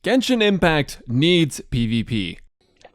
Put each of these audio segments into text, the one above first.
Genshin Impact needs PvP.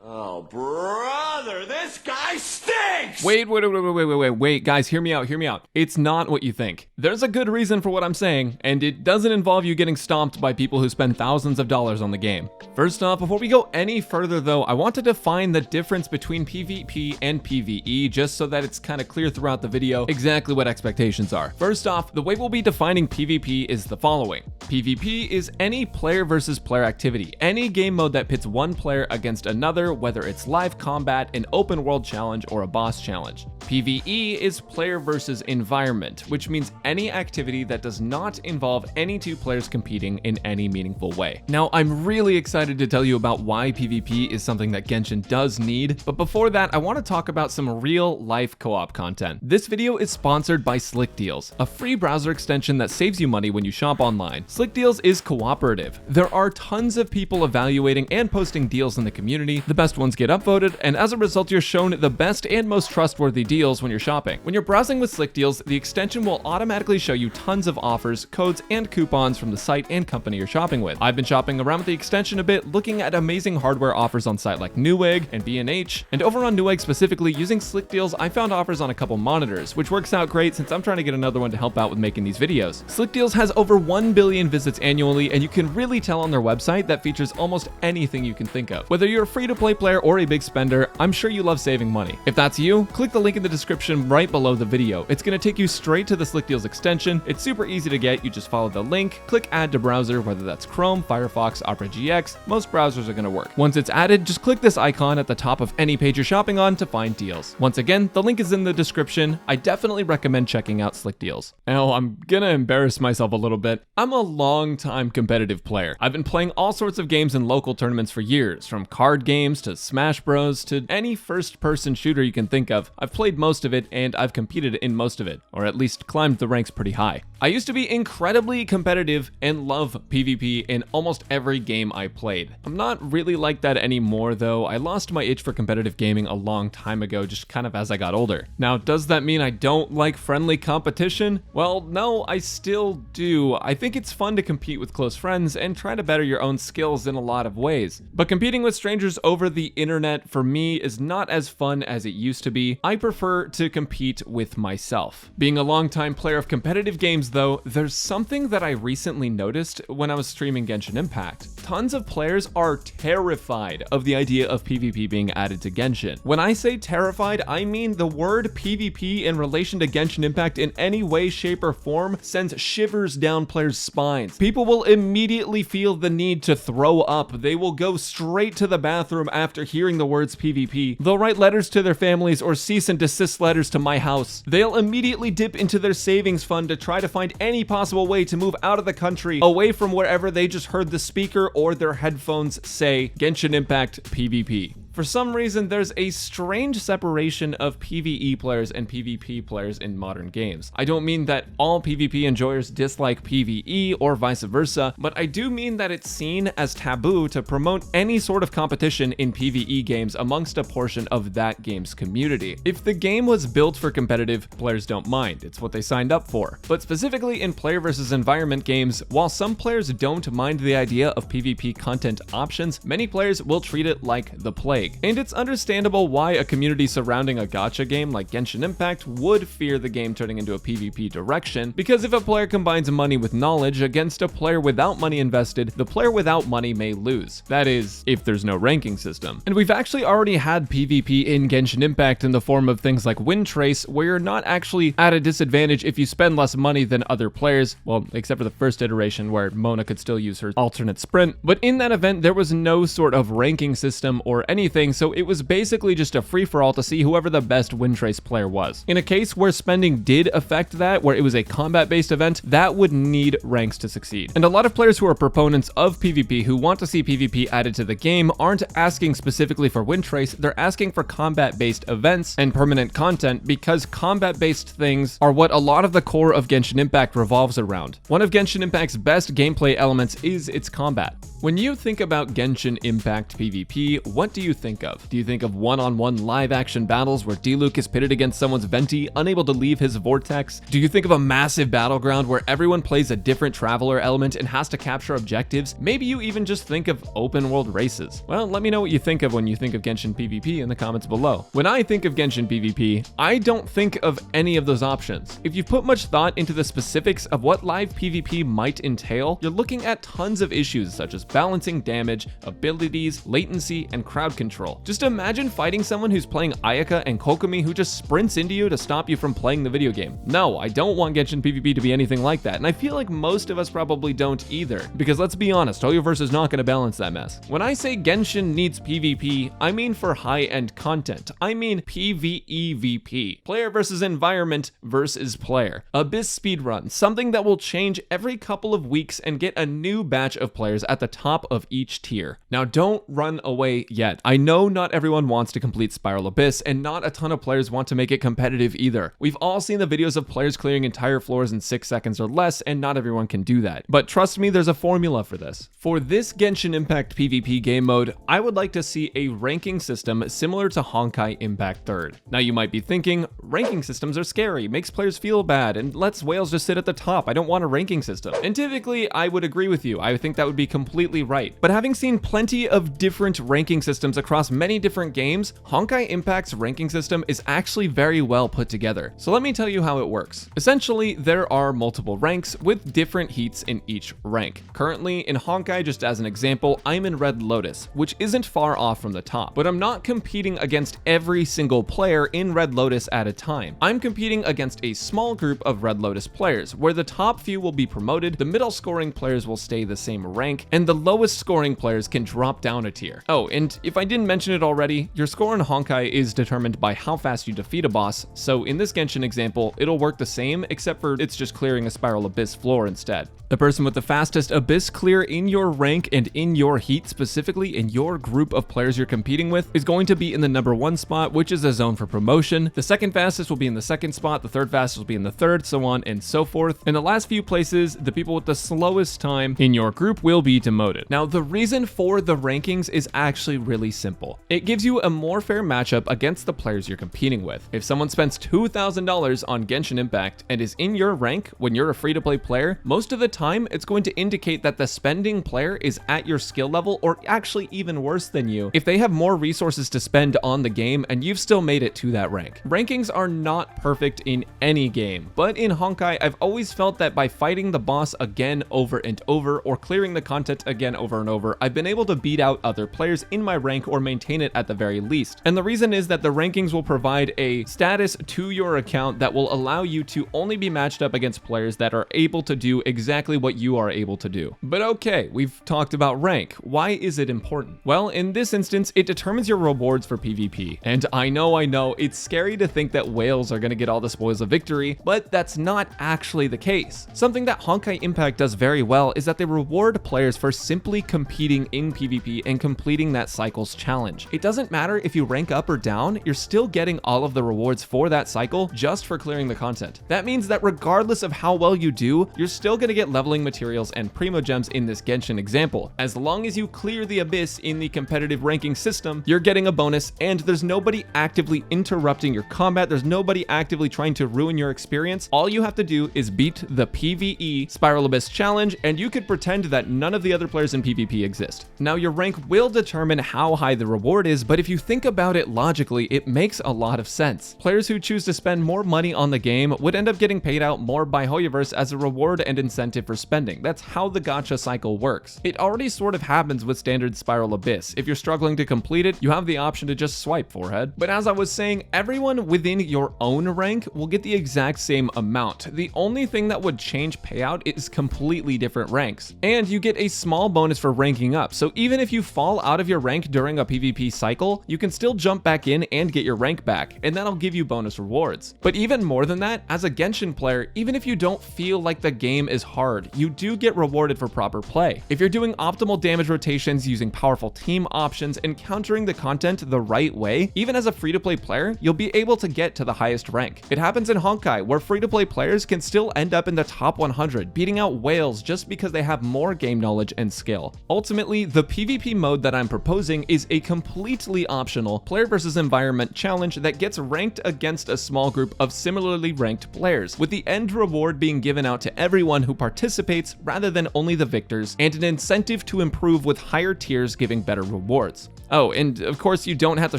Oh, brother, this guy stinks! Wait, guys, hear me out. It's not what you think. There's a good reason for what I'm saying, and it doesn't involve you getting stomped by people who spend thousands of dollars on the game. First off, before we go any further though, I want to define the difference between PvP and PvE, just so that it's kind of clear throughout the video exactly what expectations are. First off, the way we'll be defining PvP is the following. PvP is any player versus player activity, any game mode that pits one player against another, whether it's live combat, an open world challenge, or a boss challenge. PvE is player versus environment, which means any activity that does not involve any two players competing in any meaningful way. Now, I'm really excited to tell you about why PvP is something that Genshin does need, but before that, I want to talk about some real life co-op content. This video is sponsored by Slickdeals, a free browser extension that saves you money when you shop online. Slickdeals is cooperative. There are tons of people evaluating and posting deals in the community. The best ones get upvoted, and as a result, you're shown the best and most trustworthy deals when you're shopping. When you're browsing with Slickdeals, the extension will automatically show you tons of offers, codes, and coupons from the site and company you're shopping with. I've been shopping around with the extension a bit, looking at amazing hardware offers on sites like Newegg and B&H, and over on Newegg specifically, using Slickdeals, I found offers on a couple monitors, which works out great since I'm trying to get another one to help out with making these videos. Slickdeals has over 1 billion visits annually, and you can really tell on their website that features almost anything you can think of. Whether you're a free-to-play player or a big spender, I'm sure you love saving money. If that's you, click the link in the description right below the video. It's going to take you straight to the Slickdeals extension. It's super easy to get. You just follow the link, click add to browser, whether that's Chrome, Firefox, Opera GX, most browsers are going to work. Once it's added, just click this icon at the top of any page you're shopping on to find deals. Once again, the link is in the description. I definitely recommend checking out Slickdeals. Now, I'm gonna embarrass myself a little bit. I'm a long-time competitive player. I've been playing all sorts of games in local tournaments for years, from card games to Smash Bros to any first-person shooter you can think of. I've played most of it, and I've competed in most of it, or at least climbed the ranks pretty high. I used to be incredibly competitive and love PvP in almost every game I played. I'm not really like that anymore though. I lost my itch for competitive gaming a long time ago, just kind of as I got older. Now, does that mean I don't like friendly competition? Well, no, I still do. I think it's fun to compete with close friends and try to better your own skills in a lot of ways. But competing with strangers over the internet for me is not as fun as it used to be. I prefer to compete with myself. Being a longtime player of competitive games though, there's something that I recently noticed when I was streaming Genshin Impact. Tons of players are terrified of the idea of PvP being added to Genshin. When I say terrified, I mean the word PvP in relation to Genshin Impact in any way, shape, or form sends shivers down players' spines. People will immediately feel the need to throw up. They will go straight to the bathroom after hearing the words PvP. They'll write letters to their families or cease and desist letters to my house. They'll immediately dip into their savings fund to try to find any possible way to move out of the country, away from wherever they just heard the speaker or their headphones say Genshin Impact PvP. For some reason, there's a strange separation of PvE players and PvP players in modern games. I don't mean that all PvP enjoyers dislike PvE or vice versa, but I do mean that it's seen as taboo to promote any sort of competition in PvE games amongst a portion of that game's community. If the game was built for competitive, players don't mind. It's what they signed up for. But specifically in player versus environment games, while some players don't mind the idea of PvP content options, many players will treat it like the plague. And it's understandable why a community surrounding a gacha game like Genshin Impact would fear the game turning into a PvP direction, because if a player combines money with knowledge against a player without money invested, the player without money may lose. That is, if there's no ranking system. And we've actually already had PvP in Genshin Impact in the form of things like win trace, where you're not actually at a disadvantage if you spend less money than other players, well, except for the first iteration where Mona could still use her alternate sprint. But in that event, there was no sort of ranking system or anything, so it was basically just a free-for-all to see whoever the best win trace player was. In a case where spending did affect that, where it was a combat-based event, that would need ranks to succeed. And a lot of players who are proponents of PvP who want to see PvP added to the game aren't asking specifically for win trace, they're asking for combat-based events and permanent content, because combat-based things are what a lot of the core of Genshin Impact revolves around. One of Genshin Impact's best gameplay elements is its combat. When you think about Genshin Impact PvP, what do you think of? Do you think of one-on-one live-action battles where Diluc is pitted against someone's venti, unable to leave his vortex? Do you think of a massive battleground where everyone plays a different traveler element and has to capture objectives? Maybe you even just think of open-world races. Well, let me know what you think of when you think of Genshin PvP in the comments below. When I think of Genshin PvP, I don't think of any of those options. If you've put much thought into the specifics of what live PvP might entail, you're looking at tons of issues such as balancing damage, abilities, latency, and crowd control. Just imagine fighting someone who's playing Ayaka and Kokomi who just sprints into you to stop you from playing the video game. No, I don't want Genshin PvP to be anything like that, and I feel like most of us probably don't either, because let's be honest, Hoyoverse is not going to balance that mess. When I say Genshin needs PvP, I mean for high-end content. I mean PvE-VP. Player versus environment versus player. Abyss speedrun, something that will change every couple of weeks and get a new batch of players at the top of each tier. Now don't run away yet. I know not everyone wants to complete Spiral Abyss, and not a ton of players want to make it competitive either. We've all seen the videos of players clearing entire floors in 6 seconds or less, and not everyone can do that. But trust me, there's a formula for this. For this Genshin Impact PvP game mode, I would like to see a ranking system similar to Honkai Impact 3rd. Now you might be thinking, ranking systems are scary, makes players feel bad, and lets whales just sit at the top. I don't want a ranking system. And typically, I would agree with you. I think that would be completely right. But having seen plenty of different ranking systems across many different games, Honkai Impact's ranking system is actually very well put together. So let me tell you how it works. Essentially, there are multiple ranks with different heats in each rank. Currently, in Honkai, just as an example, I'm in Red Lotus, which isn't far off from the top, but I'm not competing against every single player in Red Lotus at a time. I'm competing against a small group of Red Lotus players, where the top few will be promoted, the middle scoring players will stay the same rank, and the lowest scoring players can drop down a tier. Oh, and if I didn't mention it already, your score in Honkai is determined by how fast you defeat a boss, so in this Genshin example, it'll work the same, except for it's just clearing a Spiral Abyss floor instead. The person with the fastest Abyss clear in your rank and in your heat, specifically in your group of players you're competing with, is going to be in the number 1 spot, which is a zone for promotion. The second fastest will be in the 2nd spot, the third fastest will be in the 3rd, so on and so forth. In the last few places, the people with the slowest time in your group will be demoted. Now, the reason for the rankings is actually really simple. It gives you a more fair matchup against the players you're competing with. If someone spends $2,000 on Genshin Impact and is in your rank when you're a free-to-play player, most of the time it's going to indicate that the spending player is at your skill level, or actually even worse than you, if they have more resources to spend on the game and you've still made it to that rank. Rankings are not perfect in any game, but in Honkai, I've always felt that by fighting the boss again over and over, or clearing the content again over and over, I've been able to beat out other players in my rank or maintain it at the very least. And the reason is that the rankings will provide a status to your account that will allow you to only be matched up against players that are able to do exactly what you are able to do. But okay, we've talked about rank. Why is it important? Well, in this instance, it determines your rewards for PvP. And I know, it's scary to think that whales are going to get all the spoils of victory, but that's not actually the case. Something that Honkai Impact does very well is that they reward players for simply competing in PvP and completing that cycle's challenge. It doesn't matter if you rank up or down, you're still getting all of the rewards for that cycle just for clearing the content. That means that regardless of how well you do, you're still going to get leveling materials and primo gems in this Genshin example. As long as you clear the Abyss in the competitive ranking system, you're getting a bonus, and there's nobody actively interrupting your combat, there's nobody actively trying to ruin your experience. All you have to do is beat the PvE Spiral Abyss challenge, and you could pretend that none of the other players in PvP exist. Now, your rank will determine how high the reward is, but if you think about it logically, it makes a lot of sense. Players who choose to spend more money on the game would end up getting paid out more by Hoyoverse as a reward and incentive for spending. That's how the gacha cycle works. It already sort of happens with standard Spiral Abyss. If you're struggling to complete it, you have the option to just swipe forehead. But as I was saying, everyone within your own rank will get the exact same amount. The only thing that would change payout is completely different ranks. And you get a small bonus for ranking up. So even if you fall out of your rank during a PvP cycle, you can still jump back in and get your rank back, and that'll give you bonus rewards. But even more than that, as a Genshin player, even if you don't feel like the game is hard, you do get rewarded for proper play. If you're doing optimal damage rotations, using powerful team options, and countering the content the right way, even as a free-to-play player, you'll be able to get to the highest rank. It happens in Honkai, where free-to-play players can still end up in the top 100, beating out whales just because they have more game knowledge and and skill. Ultimately, the PvP mode that I'm proposing is a completely optional player versus environment challenge that gets ranked against a small group of similarly ranked players, with the end reward being given out to everyone who participates rather than only the victors, and an incentive to improve with higher tiers giving better rewards. Oh, and of course you don't have to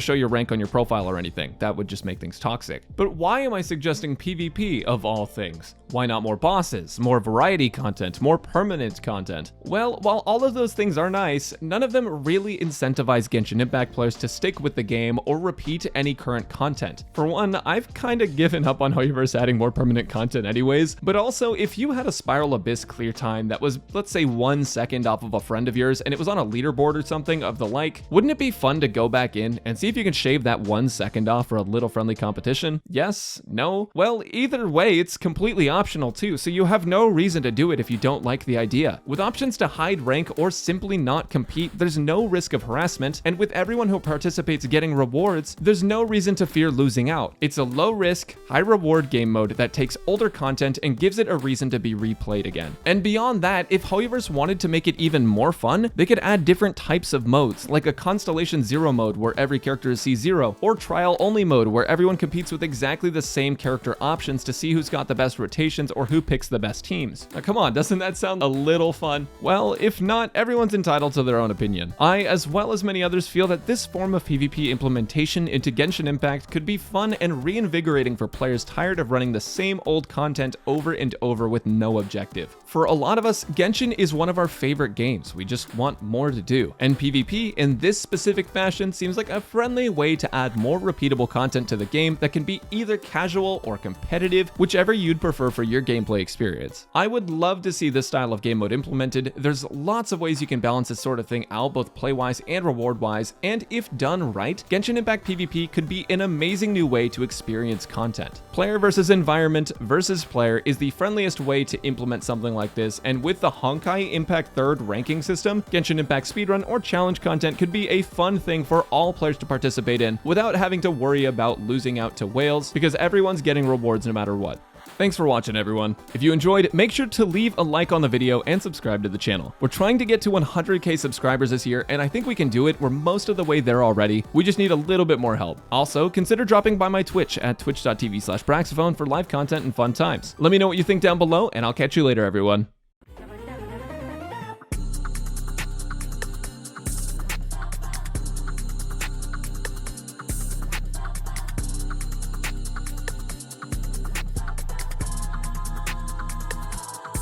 show your rank on your profile or anything. That would just make things toxic. But why am I suggesting PvP of all things? Why not more bosses, more variety content, more permanent content? Well, while all of those things are nice, none of them really incentivize Genshin Impact players to stick with the game or repeat any current content. For one, I've kinda given up on Hoyoverse adding more permanent content anyways, but also if you had a Spiral Abyss clear time that was, let's say, 1 second off of a friend of yours and it was on a leaderboard or something of the like, wouldn't it be fun to go back in and see if you can shave that 1 second off for a little friendly competition? Yes? No? Well, either way, it's completely optional too, so you have no reason to do it if you don't like the idea. With options to hide rank or simply not compete, there's no risk of harassment, and with everyone who participates getting rewards, there's no reason to fear losing out. It's a low risk, high reward game mode that takes older content and gives it a reason to be replayed again. And beyond that, if Hoyoverse wanted to make it even more fun, they could add different types of modes, like a Constellation Zero mode where every character is C0, or Trial Only mode where everyone competes with exactly the same character options to see who's got the best rotations or who picks the best teams. Now come on, doesn't that sound a little fun? Well, if not, everyone's entitled to their own opinion. I, as well as many others, feel that this form of PvP implementation into Genshin Impact could be fun and reinvigorating for players tired of running the same old content over and over with no objective. For a lot of us, Genshin is one of our favorite games. We just want more to do. And PvP in this specific fashion seems like a friendly way to add more repeatable content to the game that can be either casual or competitive, whichever you'd prefer for your gameplay experience. I would love to see this style of game mode implemented. There's lots of ways you can balance this sort of thing out, both play-wise and reward-wise, and if done right, Genshin Impact PvP could be an amazing new way to experience content. Player versus environment versus player is the friendliest way to implement something like this, and with the Honkai Impact 3rd ranking system, Genshin Impact speedrun or challenge content could be a fun thing for all players to participate in without having to worry about losing out to whales, because everyone's getting rewards no matter what. Thanks for watching, everyone. If you enjoyed, make sure to leave a like on the video and subscribe to the channel. We're trying to get to 100k subscribers this year, and I think we can do it. We're most of the way there already. We just need a little bit more help. Also, consider dropping by my Twitch at twitch.tv/Braxophone for live content and fun times. Let me know what you think down below, and I'll catch you later, everyone.